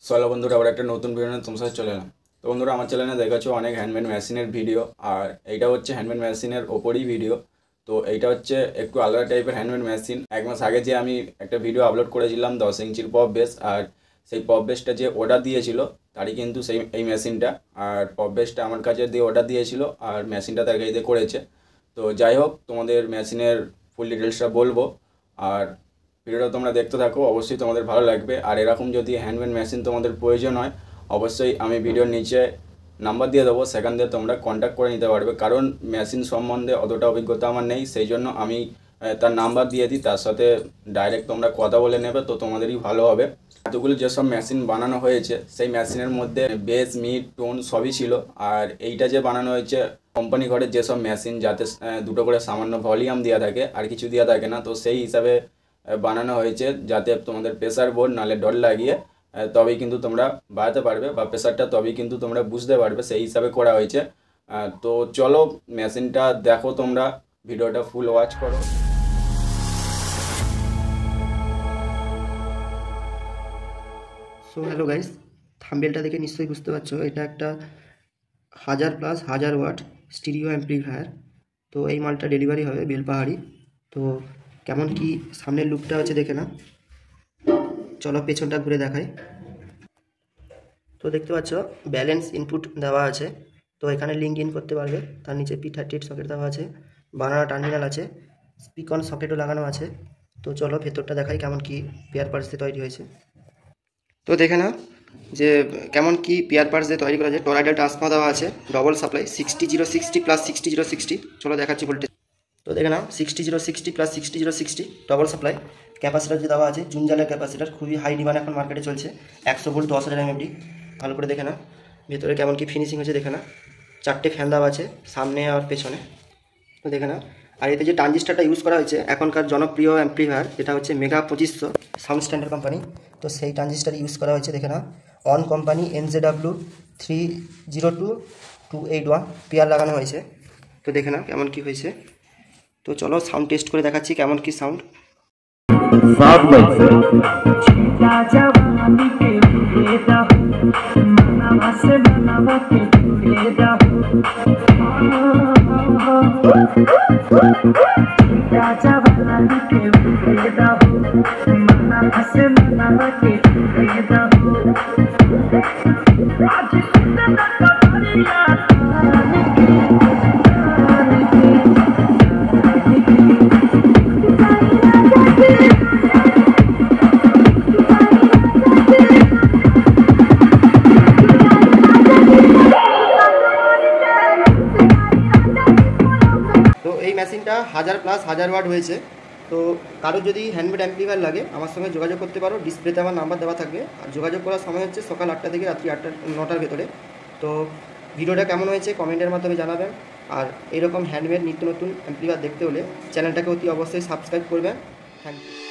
চলো বন্ধুরা, আবার একটা নতুন ভিডিও নিয়ে তোমার সাথে চলে এলাম। তো বন্ধুরা, আমার চ্যানেলে দেখাচ্ছ অনেক হ্যান্ডমেড মেশিনের ভিডিও, আর এইটা হচ্ছে হ্যান্ডমেড মেশিনের ওপরই ভিডিও। তো এইটা হচ্ছে একটু আলাদা টাইপের হ্যান্ডমেড মেশিন। এক মাস আগে যে আমি একটা ভিডিও আপলোড করেছিলাম 10 ইঞ্চির পপ বেস, আর সেই পপ বেসটা যে অর্ডার দিয়েছিল তারই কিন্তু এই মেশিনটা। আর পপ বেসটা আমার কাছে দিয়ে অর্ডার দিয়েছিল, আর মেশিনটা তার কাছে দিয়ে করেছে। তো যাই হোক, তোমাদের মেশিনের ফুল ডিটেলসটা বলবো, আর ভিডিওটা তোমরা দেখতে থাকো, অবশ্যই তোমাদের ভালো লাগবে। আর এরকম যদি হ্যান্ডমেড মেশিন তোমাদের প্রয়োজন হয়, অবশ্যই আমি ভিডিওর নিচে নাম্বার দিয়ে দেবো, সেখান দিয়ে তোমরা কন্ট্যাক্ট করে নিতে পারবে। কারণ মেশিন সম্বন্ধে অতটা অভিজ্ঞতা আমার নেই, সেই জন্য আমি তার নাম্বার দিয়ে দিই, তার সাথে ডাইরেক্ট তোমরা কথা বলে নেবে, তো তোমাদেরই ভালো হবে। এতগুলো যেসব মেশিন বানানো হয়েছে সেই মেশিনের মধ্যে বেস, মিড, টোন সবই ছিল। আর এইটা যে বানানো হয়েছে কোম্পানি ঘরের যেসব মেশিন, যাতে দুটো করে সামান্য ভলিউম দেওয়া থাকে, আর কিছু দেওয়া থাকে না, তো সেই হিসাবে বানানো হয়েছে, যাতে তোমাদের প্রেসার বোর্ড নালে ডল লাগিয়ে তবেই কিন্তু তোমরা বাড়াতে পারবে, বা প্রেসারটা তবেই কিন্তু তোমরা বুঝতে পারবে, সেই হিসাবে করা হয়েছে। তো চলো মেশিনটা দেখো, তোমরা ভিডিওটা ফুল ওয়াচ করো। সো হ্যালো গাইস, থাম্বনেলটা দেখে নিশ্চয়ই বুঝতে পারছো এটা একটা 1000+ ওয়াট স্টিরিও অ্যাম্প্লিফায়ার। তো এই মালটা ডেলিভারি হবে বেলপাহাড়ি। তো কেমন কি সামনের লুকটা হচ্ছে দেখে না, চলো পেছনটা ঘুরে দেখাই। তো দেখতে পাচ্ছ ব্যালেন্স ইনপুট দেওয়া আছে, তো এখানে লিঙ্ক ইন করতে পারবে। তার নিচে P38 সকেট দেওয়া আছে, বানানা টার্মিনাল আছে, স্পিকন সকেটও লাগানো আছে। তো চলো ভেতরটা দেখাই কেমন কি পেয়ার পার্টস দিয়ে তৈরি হয়েছে। তো দেখে না যে কেমন কি পেয়ার পার্টস দিয়ে তৈরি করা আছে। টরয়েডাল ট্রান্সফর্মার দেওয়া আছে, ডবল সাপ্লাই 60060 প্লাস 60060। চলো দেখাচ্ছি ভোল্টেজ। তো দেখে নাও 60060 প্লাস 60060 ডবল সাপ্লাই। ক্যাপাসিটার যে দেওয়া আছে জুনজালের ক্যাপাসিটার, খুবই হাই ডিমান্ড এখন মার্কেটে চলছে, 100 ভোল্ট 10,000 mAh। ভালো করে দেখে না ভেতরে কেমন কি ফিনিশিং হয়েছে দেখে না। 4টে ফ্যান দেওয়া আছে সামনে আর পেছনে, তো দেখে না। আর এতে যে ট্রানজিস্টারটা ইউজ করা হয়েছে এখনকার জনপ্রিয় অ্যাম্প্লিফায়ার, এটা হচ্ছে মেগা 2500 সাউন্ড স্ট্যান্ডার্ড কোম্পানি। তো সেই ট্রানজিস্টার ইউজ করা হয়েছে দেখে না। অন কোম্পানি NZW 302281 পেয়ার লাগানো হয়েছে। তো দেখে না কেমন কি হয়েছে। তো চলো সাউন্ড টেস্ট করে দেখাচ্ছি কেমন কি সাউন্ড। তো এই মেশিনটা 1000+ ওয়াট হয়েছে। তো কারো যদি হ্যান্ডমেড অ্যাম্প্লিফায়ার লাগে আমার সঙ্গে যোগাযোগ করতে পারো, ডিসপ্লেতে আমার নাম্বার দেওয়া থাকবে। আর যোগাযোগ করার সময় হচ্ছে সকাল 8টা থেকে রাত্রি 9টার ভেতরে। তো ভিডিওটা কেমন হয়েছে কমেন্টের মাধ্যমে জানাবেন। আর এরকম হ্যান্ডমেড নিত্য নতুন অ্যাম্প্লিফায়ার দেখতে হলে চ্যানেলটাকে অতি অবশ্যই সাবস্ক্রাইব করবেন। Thank you.